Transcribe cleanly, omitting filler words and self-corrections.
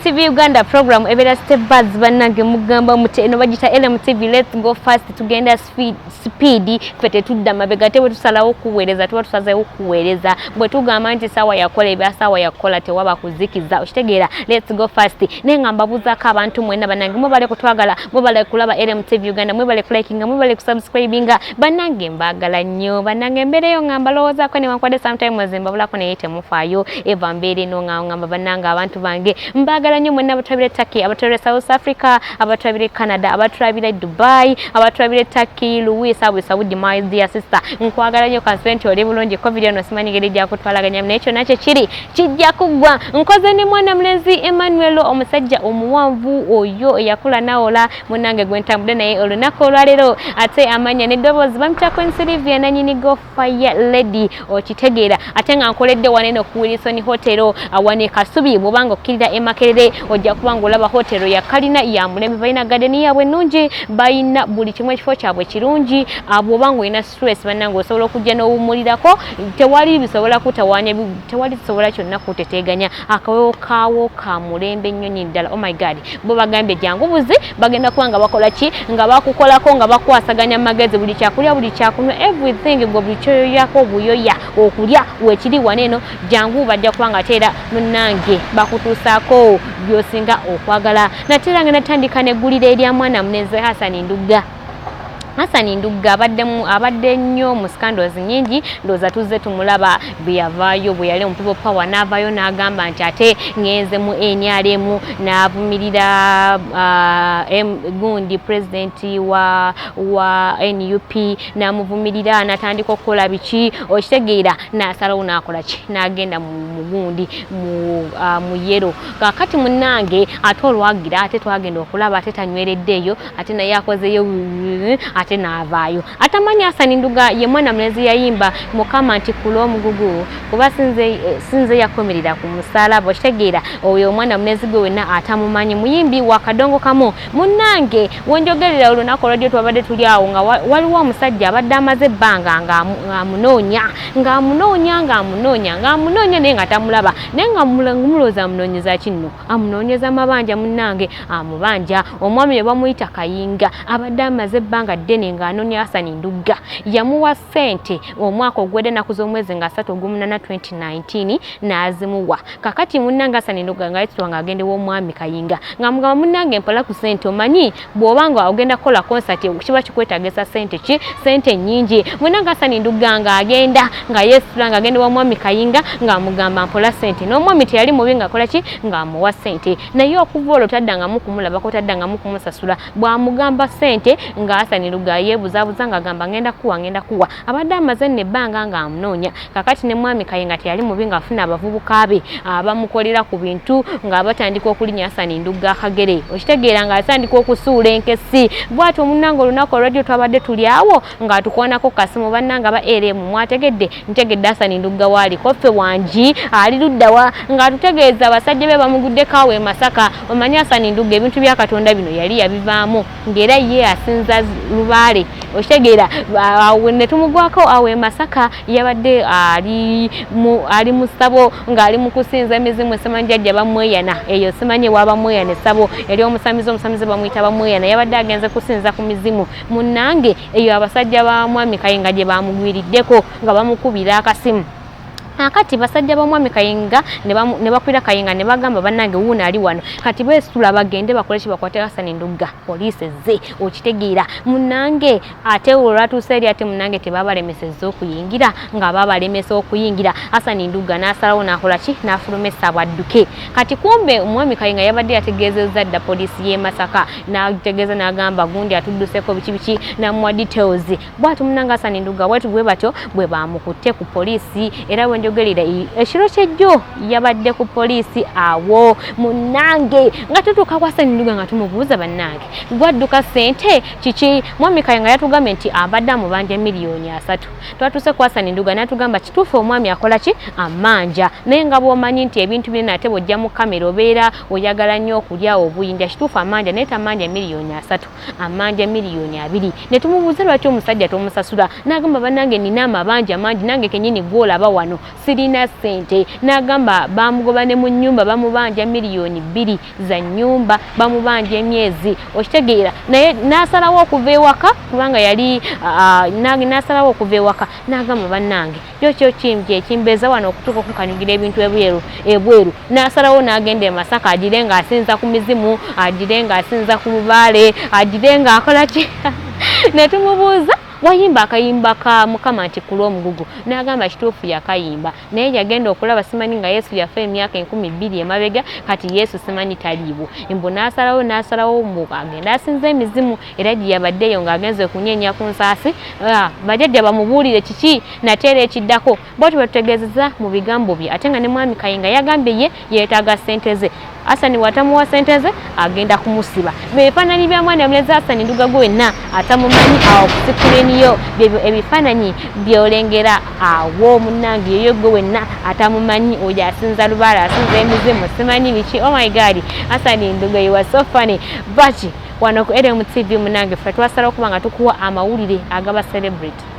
LMTV Uganda program ebera step buzz banange mugamba muteno bagita LMTV let's go fast tugenda speed fete tudda mabega tewe tusalawo kuweereza tuba tusazeewo kuweereza bwe tugamba nti sawa yakola ebya sawa yakola tewaba kuzikiza okitegeera let's go fast nengamba buzako abantu mwenna banange mubale kutwagala mubale kulaba LMTV Uganda mubale kulikinga mubale kusubscribinga banange mbagala nnyo banange mbereyo ngamba lowooza ko ne wankwade sometime wazimba bulako ne yete mufayo eva mbere no ngamba banange abantu bange mbagala nnyo mwenna abatwabire Turkey abatwabire South Africa abatwabire Canada abatwabire Dubai abatwabire Turkey Louis abu Saudi my dear sister nkwagala nnyo consent oli bulungi covid no simanyi gere gya kutwalaganya n'ekyo nakyo kiri kijja kugwa nkoze ne mwana mlenzi Emmanuel omusajja omuwanvu oyo yakula naola munange gwentambude naye olunako olwalero ate amanya ne dobozi bamutako Sylvia nanyini go fire lady okitegeera ate nga nkoledde waneno ku Wilson Hotel awane Kasubi bobanga okirira emakerere ojja kubanga olaba hotel ya kalina ya mulembe balina garden yabwe nungi balina buli kimwe kifo kyabwe kirungi abo bango ina stress banango osobola okujja n'owumulirako tewali bisobola kutawanya tewali bisobola kyonna kuteteganya akawewo kawo ka mulembe nnyonyi ddala oh my god bo bagambye jangu buzi bagenda kubanga bakola ki nga bakukolako nga bakwasaganya magezi buli kyakulya buli kyakunywa everything go buli kyoyo yako buyoya okulya wekiri waneno jangu bajja kubanga teera munange bakutuusako byosinga okwagala natera nga natandika neggulira erya mwana muneze Hassan Nduga abadde nnyo mu scandals nyingi ndoza tuze tumulaba byavaayo bwe yali mu power n'avaayo n'agamba nti ate ngenze mu NRM n'avumirira gundi president wa NUP n'amuvumirira n'atandika okukola biki okitegeera n'asalawo n'akola ki n'agenda mu gundi mu yero kakati munnange ate olwagira ate twagenda okulaba ate tanywereddeeyo ate naye akozeyo ate n'avaayo atamanya Hassan Nduga ye mwana mlezi yayimba mukama nti kulo omugugu kuba sinze yakomerera ku musalaba okitegeera oyo mwana mlezi gwe wenna atamumanyi muyimbi wa kadongo kamo munnange wonjogerera olunako radio twabadde tuli awo nga waliwo omusajja abadde amaze ebbanga ng'amunoonya naye nga tamulaba naye nga mulowooza amunoonyeza kinno amunoonyeza mabanja munnange amubanja omwami we bamuyita Kayinga abadde amaze ebbanga ddene ng'anoonya Hassan Nduga yamuwa ssente omwaka ogwedde ennaku z'omwezi nga 3 Ogw'omunaana 2019 n'azimuwa kakati munnange Hassan Nduga nga yitibwa ng'agendewa omwami Kayinga ng'amugamba munnange mpola ku ssente omanyi bw'obanga ogenda kukola concert kiba kikwetaagisa ssente nnyingi munnange Hassan Nduga ng'agenda nga yeesitula ng'agendewa omwami Kayinga ng'amugamba mpola ssente n'omwami teyali mubi ng'akola ki ng'amuwa ssente naye okuva olwo taddangamu kumulabako taddangamu kumusasula bw'amugamba ssente nga Hassan Nduga yeebuzaabuza ng'agamba ngenda kuwa abadde amaze n'ebbanga ng'amunoonya kakati ne mwami Kayinga teyali mubi ng'afuna abavubuka be abamukolera ku bintu ng'abatandika okulinya Hassan Nduga akagere okitegeera ng'atandika okusuula enkesi bw'atyo munnange olunaku olwajjo twabadde tuli awo ng'atukwanako kasimu bannange aba LM mwategedde ntegedde Hassan Nduga waali koffe wangi ali luddawa ng'atutegeeza abasajja be bamuguddeko awo e Masaka omanyi Hassan Nduga ebintu bya Katonda bino yali yabivaamu ng'era ye asinza lubaale okitegeera ne tumugwako awo e Masaka yabadde ali mu ssabo ng'ali mu kusinza emizimu esemanyi jjajja bamweyana eyo simanyi waba mweyana essabo yali omusamizi bamuyita bamweyana yabadde agenze kusinza ku mizimu munnange eyo abasajja ba mwami Kayinga gye bamugwiriddeko nga bamukubira akasimu akati basajja ba mwami Kayinga ne bakwira Kayinga ne bagamba bannange wuuna ali wano kati beesitula bagende bakole kibakwate Hassan Nduga poliisi ze okitegeera munnange ate olwatuuse eri ate munnange tebabalemesezza okuyingira nga babalemesa okuyingira Hassan Nduga n'asalawo n'akola ki n'afulumesa bwadduke kati kumbe omwami Kayinga yabadde yategeezezza dda poliisi y'e Masaka n'ategeeza n'agamba gundi atudduseko biki n'amuwa details bw'ati munnange Hassan Nduga bw'ati bwe batyo bwe bamukutte ku poliisi era njogerera ekiro kyejjo yabadde ku poliisi awo munnange nga tutuuka kwa Hassan Nduga nga tumubuuza bannange gwadduka ssente kiki mwami Kayinga yatugambye nti abadde amubanja miliyoni 3 twatuuse kwa Hassan Nduga n'atugamba kituufu omwami akola ki amanja naye nga bw'omanyi nti ebintu bino ate bw'ojja mu kamera obeera oyagala nnyo okulya obuyinja kituufu amanja naye tamanja miliyoni 3 amanja miliyoni 2 ne tumubuuza lwaki omusajja tomusasula n'agamba bannange nina amabanja mangi nange kenyini gw'olaba wano sirina ssente n'agamba bamugoba ne mu nnyumba bamubanja miliyoni 2 za nnyumba bamubanja emyezi okitegeera naye n'asalawo okuva ewaka kubanga yali n'asalawo okuva ewaka n'agamba bannange kyo kimbye ekimbeeza wano okutuuka okukanyugira ebintu ebweru n'asalawo n'agenda e Masaka agire ng'asinza ku mizimu agire ng'asinza ku bubaale agire ng'akola ki ne tumubuuza wayimba akayimba ka Mukama nti ku lw'omugugu n'agamba kituufu yakayimba naye yagenda okulaba simanyi nga Yesu yafa emyaka 12 emabega kati Yesu simanyi taliiwo embu n'asalawo mbu agenda asinza emizimu era gye yabaddeyo ng'agenze okunyenya ku nsaasi bajjajja bamubuulire kiki nateera ekiddako bw'atyo batutegeezeza mu bigambo bye ate nga ne mwami Kayinga yagambye ye yeetaaga ssente ze Hassan watamuwa ssente ze agenda kumusiba beefaananyi bya mwana mulezi Hassan Nduga gwenna atamumanyi awo kusikuleniyo ebifaananyi byolengera awo munnange yeyo gwe wenna atamumanyi oyo asinza lubaala asinza emizimu simanyi biki oh my god Hassan Nduga you are so funny but wano ku LMTV munnange ffe twasalawo okuba nga tukuwa amawulire agaba celebrate